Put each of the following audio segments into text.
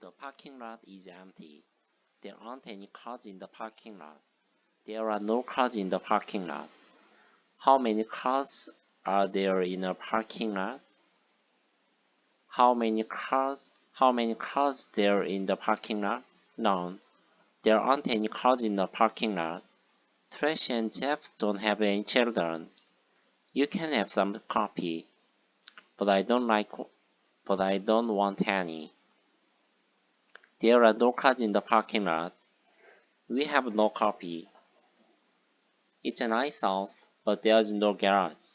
The parking lot is empty. There aren't any cars in the parking lot. There are no cars in the parking lot. How many cars are there in a parking lot? How many cars there in the parking lot? None. There aren't any cars in the parking lot. Tracy and Jeff don't have any children. You can have some coffee, but I don't want any. There are no cars in the parking lot. We have no coffee. It's a nice house, but there's no garage.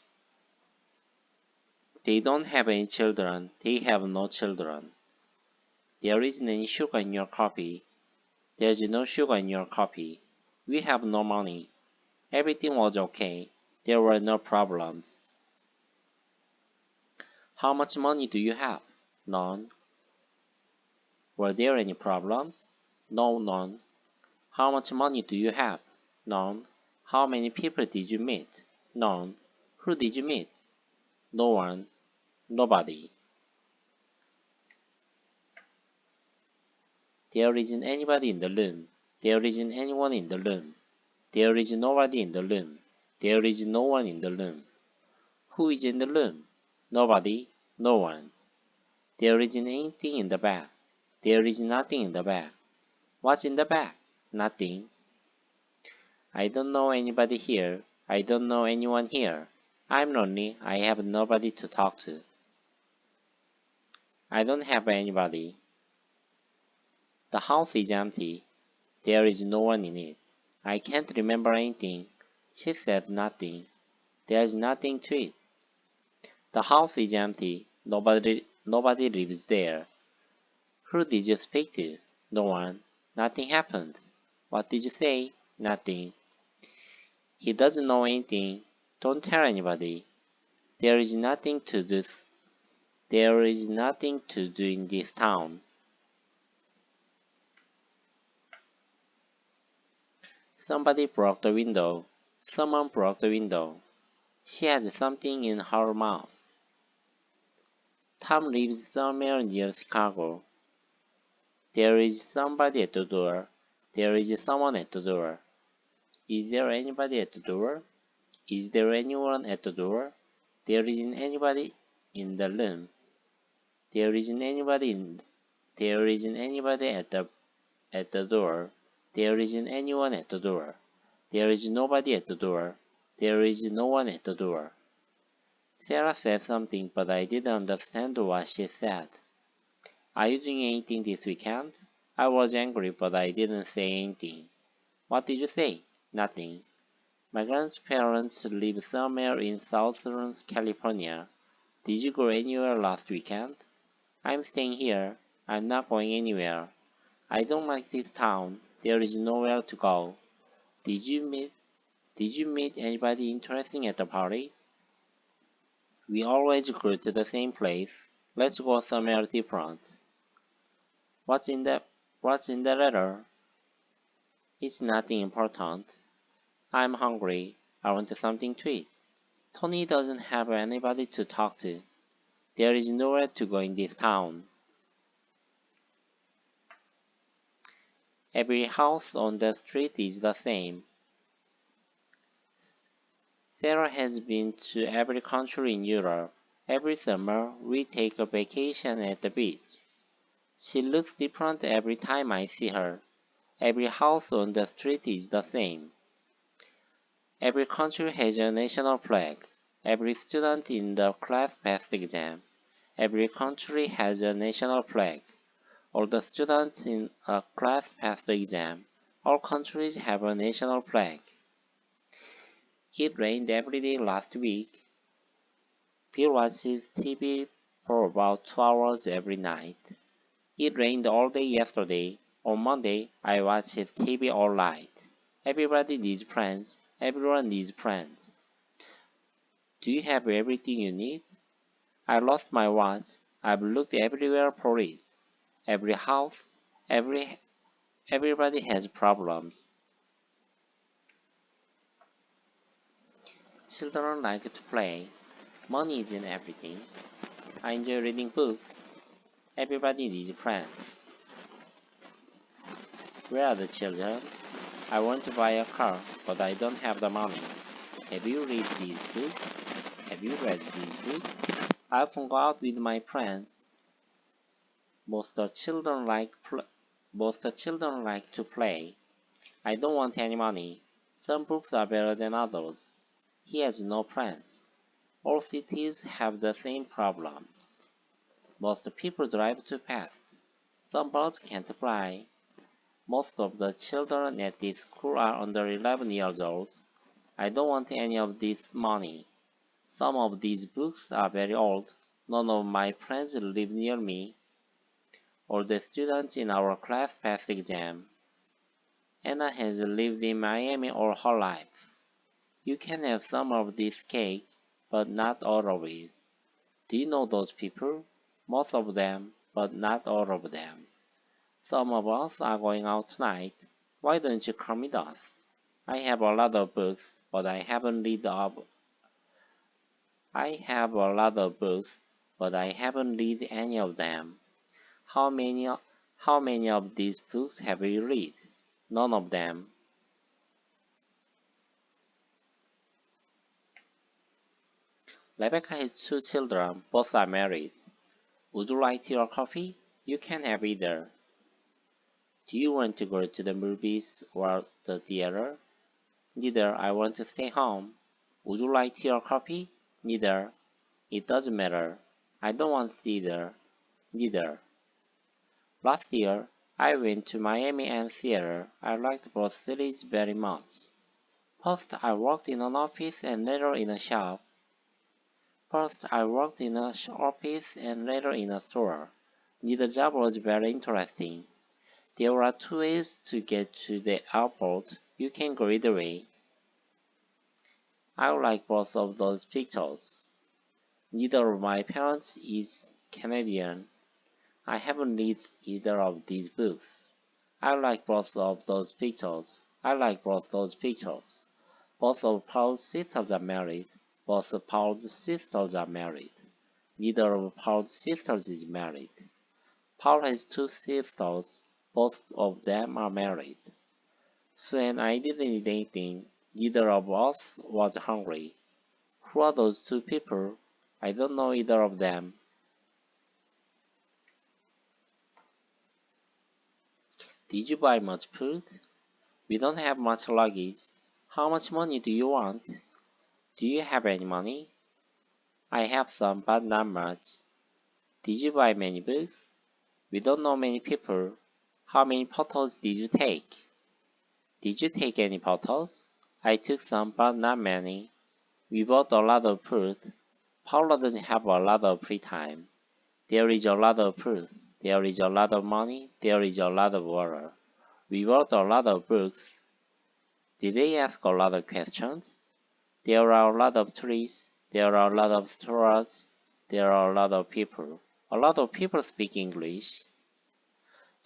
They don't have any children. They have no children. There isn't any sugar in your coffee. There's no sugar in your coffee. We have no money. Everything was okay. There were no problems. How much money do you have? None. Were there any problems? No, none. How much money do you have? None. How many people did you meet? None. Who did you meet? No one. Nobody. There isn't anybody in the room. There isn't anyone in the room. There is nobody in the room. There is no one in the room. Who is in the room? Nobody. No one. There isn't anything in the bag. There is nothing in the bag. What's in the bag? Nothing. I don't know anybody here. I don't know anyone here. I'm lonely. I have nobody to talk to. I don't have anybody. The house is empty. There is no one in it. I can't remember anything. She said nothing. There's nothing to it. The house is empty. Nobody lives there. Who did you speak to? No one. Nothing happened. What did you say? Nothing. He doesn't know anything. Don't tell anybody. There is nothing to do. There is nothing to do in this town. Somebody broke the window. Someone broke the window. She has something in her mouth. Tom lives somewhere near Chicago. There is somebody at the door. There is someone at the door. Is there anybody at the door? Is there anyone at the door? There isn't anybody in the room. There isn't anybody at the door. There isn't anyone at the door. There is nobody at the door. There is no one at the door. Sarah said something, but I didn't understand what she said. Are you doing anything this weekend? I was angry, but I didn't say anything. What did you say? Nothing. My grandparents live somewhere in southern California. Did you go anywhere last weekend? I'm staying here. I'm not going anywhere. I don't like this town. There is nowhere to go. Did you meet anybody interesting at the party? We always go to the same place. Let's go somewhere different. What's in the letter? It's nothing important. I'm hungry. I want something to eat. Tony doesn't have anybody to talk to. There is nowhere to go in this town. Every house on the street is the same. Sarah has been to every country in Europe. Every summer, we take a vacation at the beach. She looks different every time I see her. Every house on the street is the same. Every country has a national flag. Every student in the class passed the exam. Every country has a national flag. All the students in a class passed the exam. All countries have a national flag. It rained every day last week. Bill watches TV for about 2 hours every night. It rained all day yesterday. On Monday, I watched TV all night. Everybody needs friends. Everyone needs friends. Do you have everything you need? I lost my watch. I've looked everywhere for it. Every house, everybody has problems. Children like to play. Money isn't everything. I enjoy reading books. Everybody needs friends. Where are the children? I want to buy a car, but I don't have the money. Have you read these books? Have you read these books? I often go out with my friends. Most the children like to play. I don't want any money. Some books are better than others. He has no friends. All cities have the same problems. Most people drive too fast. Some birds can't fly. Most of the children at this school are under 11 years old. I don't want any of this money. Some of these books are very old. None of my friends live near me. All the students in our class passed exam. Anna has lived in Miami all her life. You can have some of this cake, but not all of it. Do you know those people? Most of them, but not all of them. Some of us are going out tonight. Why don't you come with us? I have a lot of books, but I haven't read any of them. How many of these books have you read? None of them. Rebecca has 2 children, both are married. Would you like tea or coffee? You can have either. Do you want to go to the movies or the theater? Neither. I want to stay home. Would you like tea or coffee? Neither. It doesn't matter. I don't want either. Neither. Last year, I went to Miami and theater. I liked both cities very much. First, I worked in an office and later in a shop. Later in a store. Neither job was very interesting. There are 2 ways to get to the airport. You can go either way. I like both of those pictures. Neither of my parents is Canadian. I haven't read either of these books. I like both of those pictures. Both of Paul's sisters are married. Neither of Paul's sisters is married. Paul has 2 sisters. Both of them are married. So when I didn't eat anything, neither of us was hungry. Who are those 2 people? I don't know either of them. Did you buy much food? We don't have much luggage. How much money do you want? Do you have any money? I have some, but not much. Did you buy many books? We don't know many people. How many photos did you take? Did you take any photos? I took some, but not many. We bought a lot of food. Paula doesn't have a lot of free time. There is a lot of food. There is a lot of money. There is a lot of water. We bought a lot of books. Did they ask a lot of questions? There are a lot of trees. There are a lot of stores. There are a lot of people. A lot of people speak English.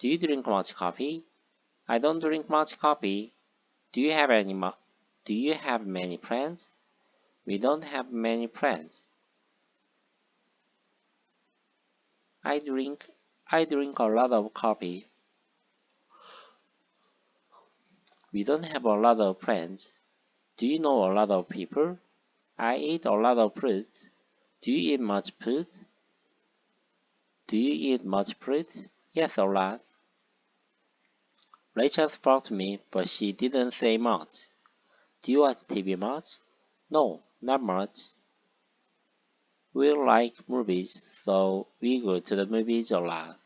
Do you drink much coffee? I don't drink much coffee. Do you have many friends? We don't have many friends. I drink a lot of coffee. We don't have a lot of friends. Do you know a lot of people? I eat a lot of fruit. Do you eat much fruit? Yes, a lot. Rachel spoke to me, but she didn't say much. Do you watch TV much? No, not much. We like movies, so we go to the movies a lot.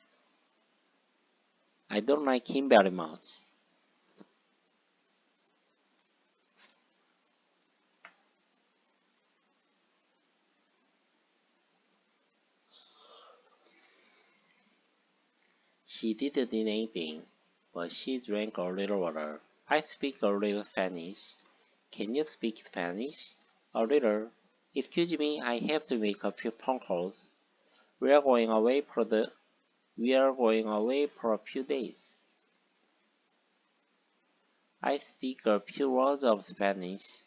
I don't like him very much. She didn't eat anything, but she drank a little water. I speak a little Spanish. Can you speak Spanish? A little. Excuse me, I have to make a few phone calls. We are going away for a few days. I speak a few words of Spanish.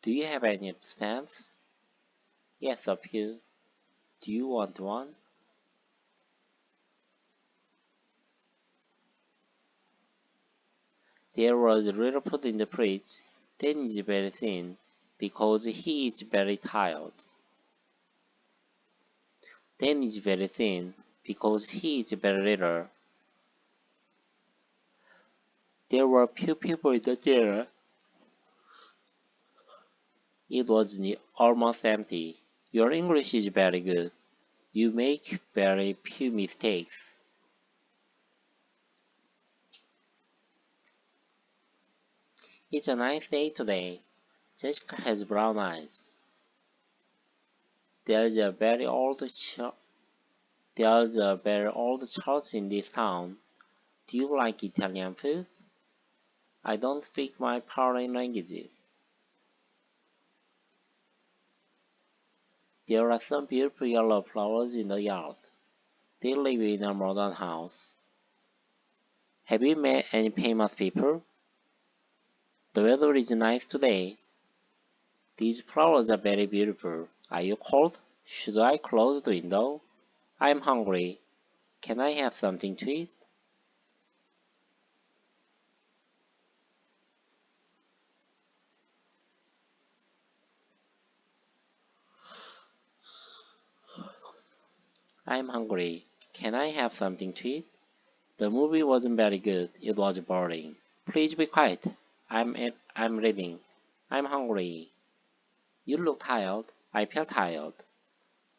Do you have any stamps? Yes, a few. Do you want one? There was little food in the fridge. Dan is very thin because he is very tired. Dan is very thin because he is very little. There were few people in the theater. It was almost empty. Your English is very good. You make very few mistakes. It's a nice day today. Jessica has brown eyes. There's a very old church in this town. Do you like Italian food? I don't speak my foreign languages. There are some beautiful yellow flowers in the yard. They live in a modern house. Have you met any famous people? The weather is nice today. These flowers are very beautiful. Are you cold? Should I close the window? I'm hungry. Can I have something to eat? I'm hungry. Can I have something to eat? The movie wasn't very good. It was boring. Please be quiet. I'm reading. I'm hungry. You look tired. I feel tired.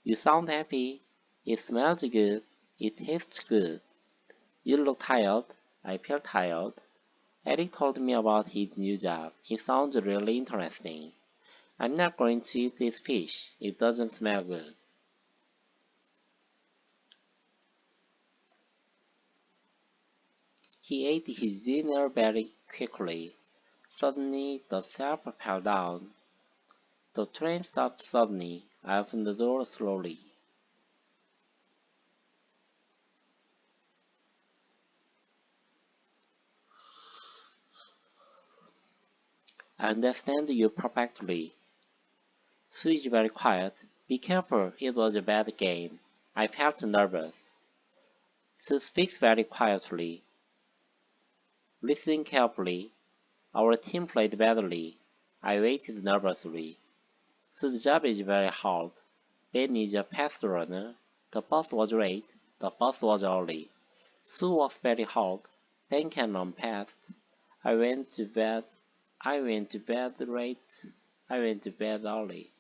You sound happy. It smells good. It tastes good. You look tired. I feel tired. Eric told me about his new job. It sounds really interesting. I'm not going to eat this fish. It doesn't smell good. He ate his dinner very quickly. Suddenly, the shelf fell down. The train stopped suddenly. I opened the door slowly. I understand you perfectly. Sue is very quiet. Be careful, it was a bad game. I felt nervous. Sue speaks very quietly. Listen carefully. Our team played badly. I waited nervously. Sue's job is very hard. Ben is a fast runner. The bus was late. The bus was early. Sue was very hard. Ben can run fast. I went to bed. I went to bed late. I went to bed early.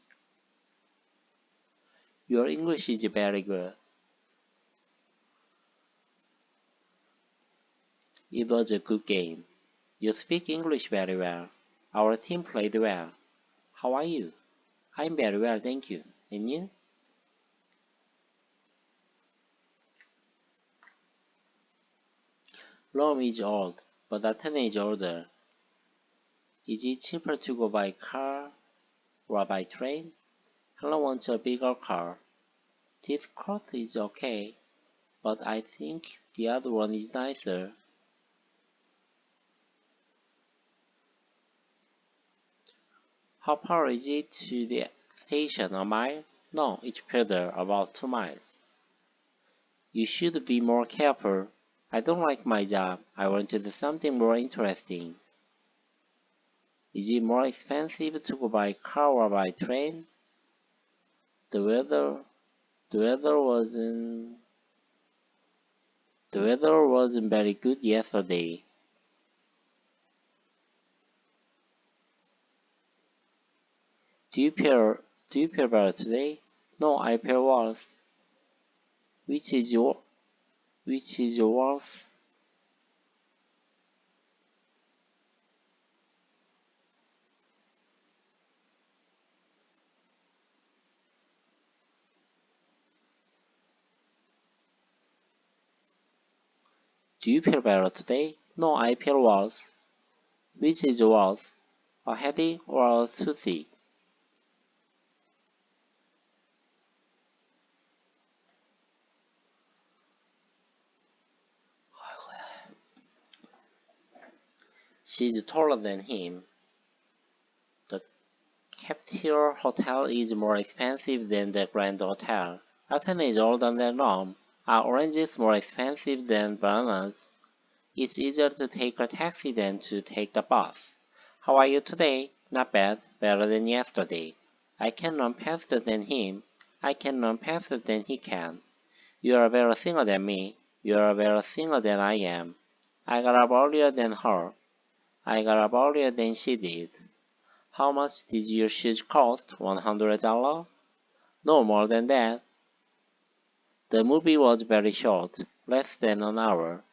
Your English is very good. It was a good game. You speak English very well. Our team played well. How are you? I'm very well, thank you. And you? Rome is old, but Athens is older. Is it cheaper to go by car or by train? Helen wants a bigger car. This coat is okay, but I think the other one is nicer. How far is it to the station? A mile? No, it's further, about 2 miles. You should be more careful. I don't like my job. I want to do something more interesting. Is it more expensive to go by car or by train? The weather wasn't very good yesterday. Do you feel better today? No, I feel worse. Which is your worse? Do you feel better today? No, I feel worse. Which is worse? A headache or a toothache? She's taller than him. The Capitol Hotel is more expensive than the Grand Hotel. Athens is older than Rome. Are oranges more expensive than bananas? It's easier to take a taxi than to take the bus. How are you today? Not bad, better than yesterday. I can run faster than him. I can run faster than he can. You are a better singer than me. You are a better singer than I am. I got up earlier than her. I got up earlier than she did. How much did your shoes cost? $100? No more than that. The movie was very short, less than an hour.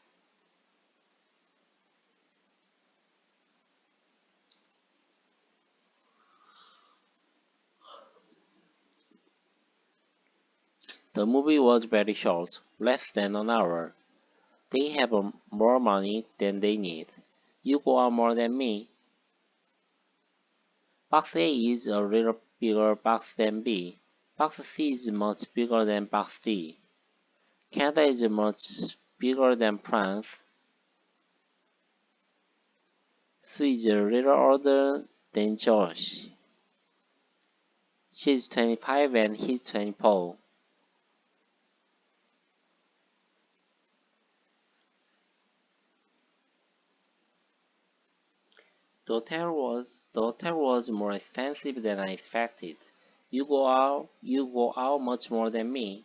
The movie was very short, less than an hour. They have more money than they need. You go out more than me. Box A is a little bigger box than B. Box C is much bigger than box D. Canada is much bigger than France. Sue is a little older than Josh. She's 25 and he's 24. The hotel was more expensive than I expected. You go out much more than me.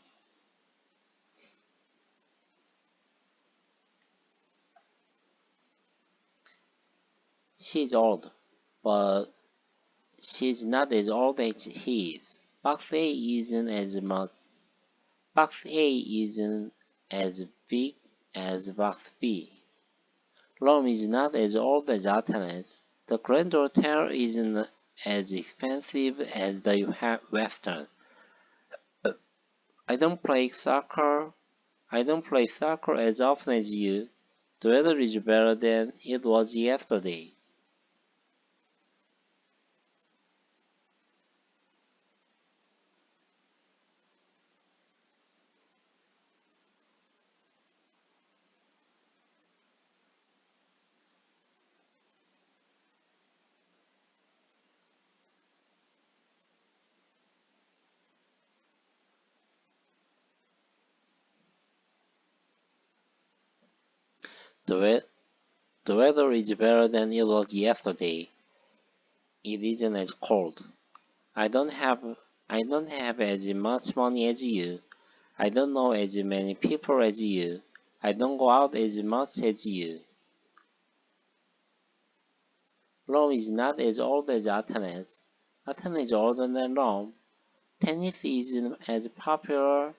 She's old, but she's not as old as he is. Box A isn't as big as Box B. Rome is not as old as Athens. The Grand Hotel isn't as expensive as the Western. I don't play soccer as often as you. The weather is better than it was yesterday. The, the weather is better than it was yesterday. It isn't as cold. I don't have as much money as you. I don't know as many people as you. I don't go out as much as you. Rome is not as old as Athens. Athens is older than Rome. Tennis isn't as popular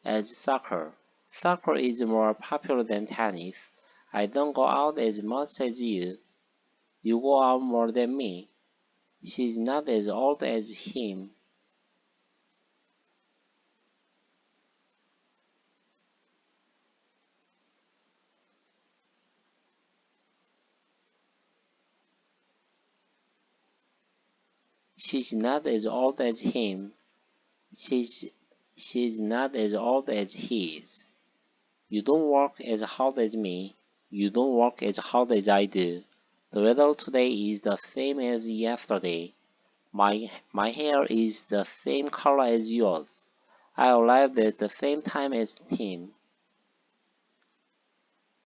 as soccer. Soccer is more popular than tennis. I don't go out as much as you. You go out more than me. She's not as old as him. She's not as old as him. She's not as old as he is. You don't work as hard as me. You don't work as hard as I do. The weather today is the same as yesterday. My hair is the same color as yours. I arrived at the same time as Tim.